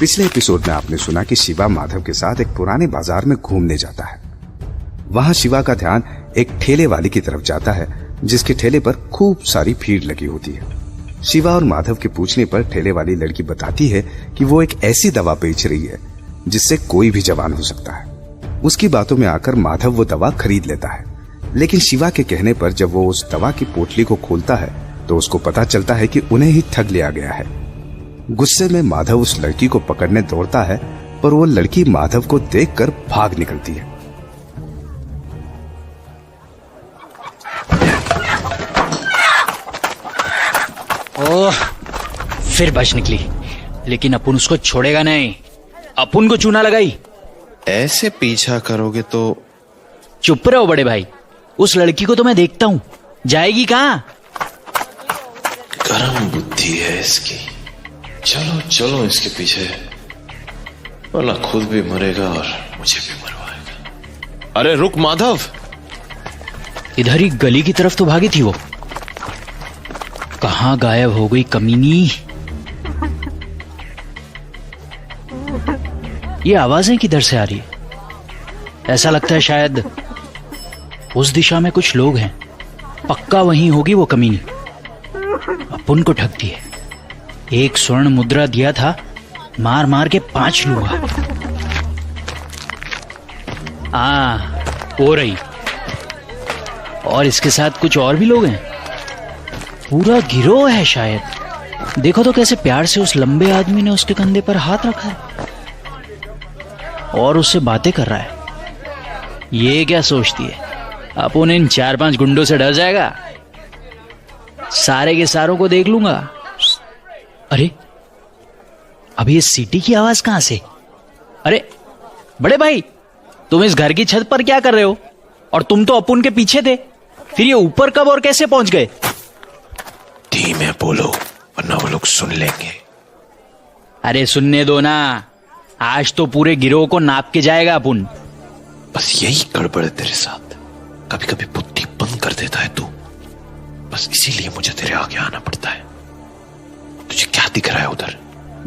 पिछले एपिसोड में आपने सुना कि शिवा माधव के साथ एक पुराने बाजार में घूमने जाता है। वहां शिवा का ध्यान एक ठेले वाले की तरफ जाता है जिसके ठेले पर खूब सारी भीड़ लगी होती है। शिवा और माधव के पूछने पर ठेले वाली लड़की बताती है कि वो एक ऐसी दवा बेच रही है जिससे कोई भी जवान हो सकता है। उसकी बातों में आकर माधव वो दवा खरीद लेता है, लेकिन शिवा के कहने पर जब वो उस दवा की पोटली को खोलता है तो उसको पता चलता है कि उन्हें ही ठग लिया गया है। गुस्से में माधव उस लड़की को पकड़ने दौड़ता है, पर वो लड़की माधव को देखकर भाग निकलती है। ओह, फिर बच निकली, लेकिन अपुन उसको छोड़ेगा नहीं। अपुन को चूना लगाई। ऐसे पीछा करोगे तो चुप रहो बड़े भाई, उस लड़की को तो मैं देखता हूँ, जाएगी कहाँ? गरम बुद्धि है इसकी। चलो चलो इसके पीछे, वरना खुद भी मरेगा और मुझे भी मरवाएगा। अरे रुक माधव। इधर ही गली की तरफ तो भागी थी वो, कहाँ गायब हो गई कमीनी? ये आवाजें किधर से आ रही है? ऐसा लगता है शायद उस दिशा में कुछ लोग हैं। पक्का वहीं होगी वो कमीनी, अपुन को ठगती है। एक स्वर्ण मुद्रा दिया था, मार मार के 5 लूंगा। हो रही। और इसके साथ कुछ और भी लोग हैं, पूरा गिरोह है शायद। देखो तो कैसे प्यार से उस लंबे आदमी ने उसके कंधे पर हाथ रखा है और उससे बातें कर रहा है। ये क्या सोचती है अपुन इन 4-5 गुंडों से डर जाएगा? सारे के सारों को देख लूंगा। अरे अभी इस सीटी की आवाज कहां से? अरे बड़े भाई, तुम इस घर की छत पर क्या कर रहे हो? और तुम तो अपुन के पीछे थे, फिर ये ऊपर कब और कैसे पहुंच गए? धीमे बोलो वरना वो लोग सुन लेंगे। अरे सुनने दो ना, आज तो पूरे गिरोह को नाप के जाएगा अपुन। बस यही गड़बड़ है तेरे साथ, कभी कभी बुद्धि बंद कर देता है तू। बस इसीलिए मुझे तेरे आगे आना पड़ता है। तुझे क्या दिख रहा है उधर?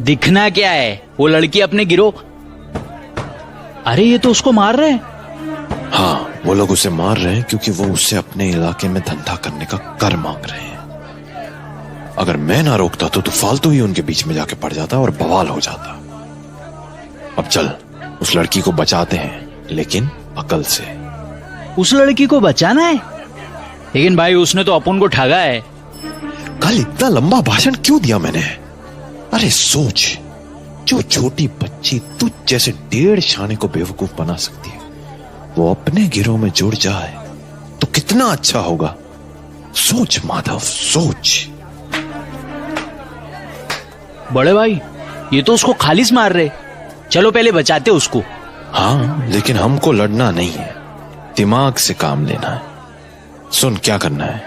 दिखना क्या है, वो लड़की अपने गिरोह। अरे ये तो उसको मार रहे हैं। हाँ, वो लोग उसे मार रहे हैं क्योंकि वो उससे अपने इलाके में धंधा करने का कर मांग रहे हैं। अगर मैं ना रोकता तो तू फालतू ही उनके बीच में जाके पड़ जाता और बवाल हो जाता। अब चल उस लड़की को बचाते हैं, लेकिन अकल से। उस लड़की को बचाना है? लेकिन भाई उसने तो अपुन को ठगा है। कल इतना लंबा भाषण क्यों दिया मैंने? अरे सोच, जो छोटी बच्ची तुझ जैसे 1.5 शाने को बेवकूफ बना सकती है, वो अपने गिरोह में जुड़ जाए तो कितना अच्छा होगा। सोच माधव, सोच। बड़े भाई, ये तो उसको खालिस मार रहे। चलो पहले बचाते उसको। हाँ, लेकिन हमको लड़ना नहीं है, दिमाग से काम लेना है। सुन क्या करना है।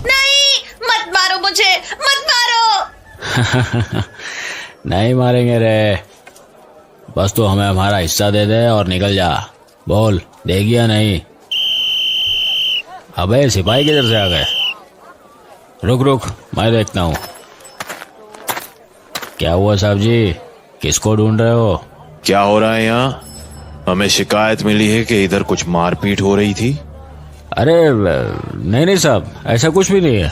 नहीं, मत मारो मुझे, मत मारो। नहीं मारेंगे रे, बस तू हमें हमारा हिस्सा दे दे और निकल जा। बोल, देगी या नहीं? अबे सिपाही किधर से आ गए? रुक रुक, मैं देखता हूँ। क्या हुआ साहब जी, किसको ढूंढ रहे हो? क्या हो रहा है यहाँ? हमें शिकायत मिली है कि इधर कुछ मारपीट हो रही थी। अरे नहीं साहब, ऐसा कुछ भी नहीं है।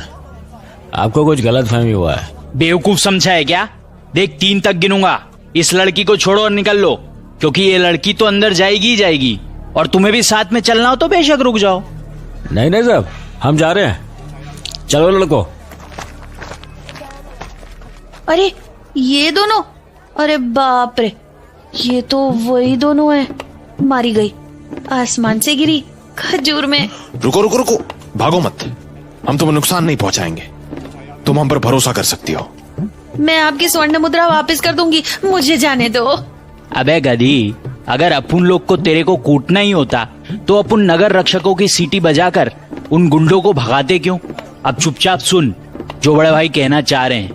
आपको कुछ गलतफहमी हुआ है। बेवकूफ समझा है क्या? देख 3 तक गिनूंगा, इस लड़की को छोड़ो और निकल लो, क्योंकि ये लड़की तो अंदर जाएगी ही जाएगी। और तुम्हें भी साथ में चलना हो तो बेशक रुक जाओ। नहीं साहब, हम जा रहे हैं, चलो लड़को। अरे ये दोनों, अरे बाप रे, ये तो वही दोनों हैं। मारी गई, आसमान से गिरी, खजूर में। रुको रुको रुको, भागो मत, हम तुम्हें नुकसान नहीं पहुंचाएंगे। तुम हम पर भरोसा कर सकती हो। मैं आपकी स्वर्ण मुद्रा वापस कर दूंगी, मुझे जाने दो। अबे गधी, अगर अपुन लोग को तेरे को कूटना ही होता तो अपुन नगर रक्षकों की सीटी बजाकर उन गुंडों को भगाते क्यों? अब चुपचाप सुन जो बड़े भाई कहना चाह रहे हैं।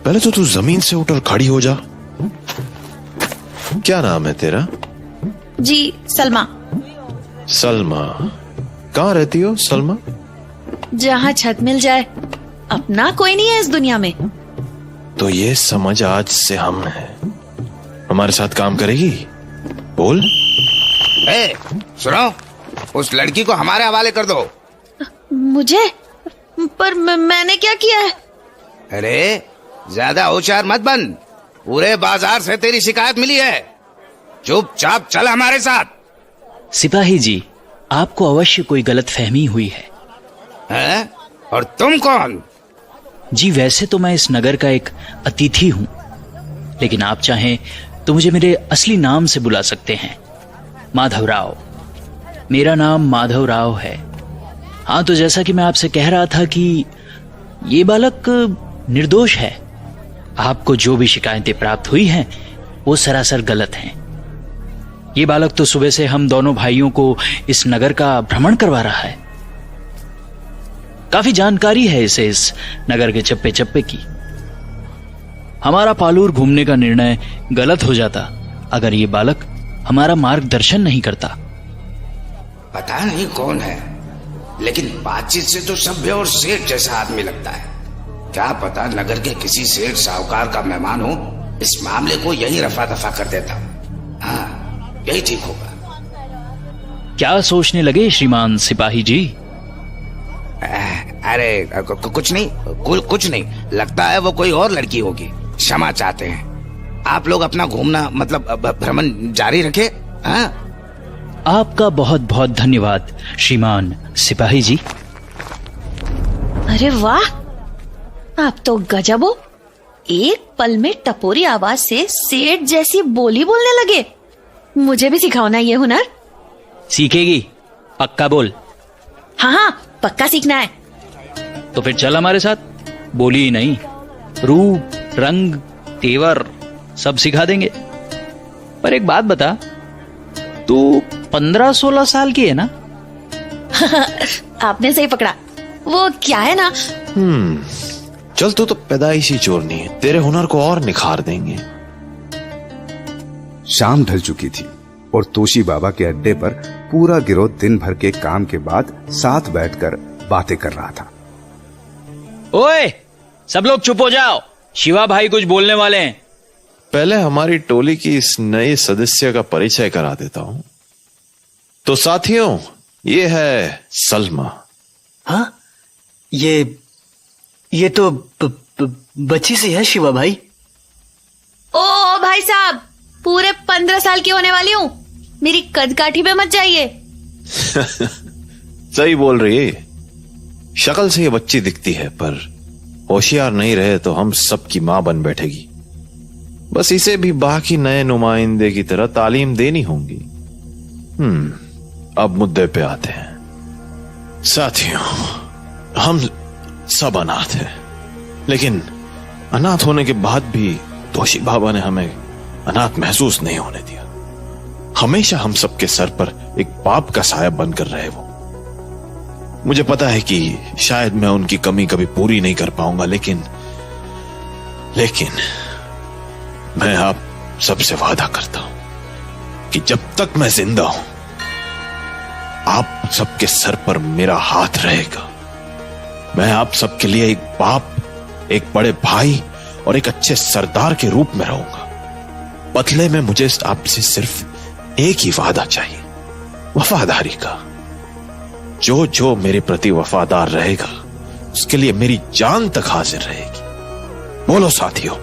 पहले तो तू जमीन से उठ और खड़ी हो जा। क्या नाम है तेरा? जी सलमा। सलमा। कहाँ रहती हो सलमा? जहाँ छत मिल जाए, अपना कोई नहीं है इस दुनिया में। तो ये समझ आज से हम हैं, हमारे साथ काम करेगी? बोल। सुनो, उस लड़की को हमारे हवाले कर दो। मुझे? पर मैंने क्या किया है? अरे ज्यादा होशियार मत बन, पूरे बाजार से तेरी शिकायत मिली है। चुपचाप चल हमारे साथ। सिपाही जी, आपको अवश्य कोई गलतफहमी हुई है। और तुम कौन? जी वैसे तो मैं इस नगर का एक अतिथि हूं, लेकिन आप चाहें तो मुझे मेरे असली नाम से बुला सकते हैं, माधव राव। मेरा नाम माधव राव है। हाँ, तो जैसा कि मैं आपसे कह रहा था कि ये बालक निर्दोष है। आपको जो भी शिकायतें प्राप्त हुई हैं वो सरासर गलत हैं। ये बालक तो सुबह से हम दोनों भाइयों को इस नगर का भ्रमण करवा रहा है। काफी जानकारी है इसे इस नगर के चप्पे चप्पे की। हमारा पालूर घूमने का निर्णय गलत हो जाता अगर ये बालक हमारा मार्गदर्शन नहीं करता। पता नहीं कौन है, लेकिन बातचीत से तो सभ्य और सेठ जैसा आदमी लगता है। क्या पता नगर के किसी सेठ साहूकार का मेहमान हो, इस मामले को यही रफा दफा कर देता। हाँ, यही ठीक होगा। क्या सोचने लगे श्रीमान सिपाही जी? अरे कुछ नहीं, कुछ नहीं। लगता है वो कोई और लड़की होगी। क्षमा चाहते हैं। आप लोग अपना घूमना मतलब भ्रमण जारी रखें। हाँ? आपका बहुत बहुत धन्यवाद श्रीमान सिपाही जी। अरे वाह, आप तो गजब हो। एक पल में टपोरी आवाज से सेठ जैसी बोली बोलने लगे। मुझे भी सिखाओ ना ये हुनर। सीखेगी? पक्का बोल। हाँ, पक्का सीखना है। तो फिर चल हमारे साथ। बोली ही नहीं, रूप, रंग, तेवर सब सिखा देंगे। पर एक बात बता, तू 15-16 साल की है ना? आपने सही पकड़ा। वो क्या है ना, चल, तू तो पैदाइशी चोरनी है, तेरे हुनर को और निखार देंगे। शाम ढल चुकी थी और तोशी बाबा के अड्डे पर पूरा गिरोह दिन भर के काम के बाद साथ बैठकर बातें कर रहा था। ओए, सब लोग चुप हो जाओ, शिवा भाई कुछ बोलने वाले हैं। पहले हमारी टोली की इस नए सदस्य का परिचय करा देता हूं। तो साथियों, ये है सलमा। हाँ, ये तो बच्ची सी है शिवा भाई। ओ भाई साहब, पूरे 15 साल की होने वाली हूँ, मेरी कदकाठी पे मत जाइए। सही बोल रही है। शक्ल से ये बच्ची दिखती है, पर होशियार नहीं रहे तो हम सबकी मां बन बैठेगी। बस इसे भी बाकी नए नुमाइंदे की तरह तालीम देनी होगी। अब मुद्दे पे आते हैं। साथियों, हम सब अनाथ हैं, लेकिन अनाथ होने के बाद भी तोशी बाबा ने हमें अनाथ महसूस नहीं होने दिया। हमेशा हम सबके सर पर एक बाप का साया बनकर रहे वो। मुझे पता है कि शायद मैं उनकी कमी कभी पूरी नहीं कर पाऊंगा, लेकिन मैं आप सबसे वादा करता हूं कि जब तक मैं जिंदा हूं, आप सबके सर पर मेरा हाथ रहेगा। मैं आप सबके लिए एक बाप, एक बड़े भाई और एक अच्छे सरदार के रूप में रहूंगा। बदले में मुझे आपसे सिर्फ एक ही वादा चाहिए, वफादारी का। जो जो मेरे प्रति वफादार रहेगा, उसके लिए मेरी जान तक हाजिर रहेगी। बोलो साथियों,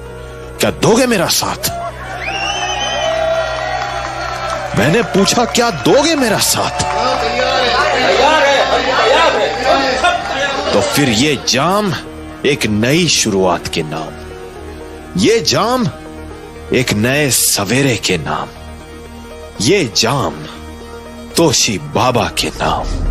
क्या दोगे मेरा साथ? मैंने पूछा, क्या दोगे मेरा साथ? तो फिर ये जाम एक नई शुरुआत के नाम, ये जाम एक नए सवेरे के नाम, ये जाम तोशी बाबा के नाम।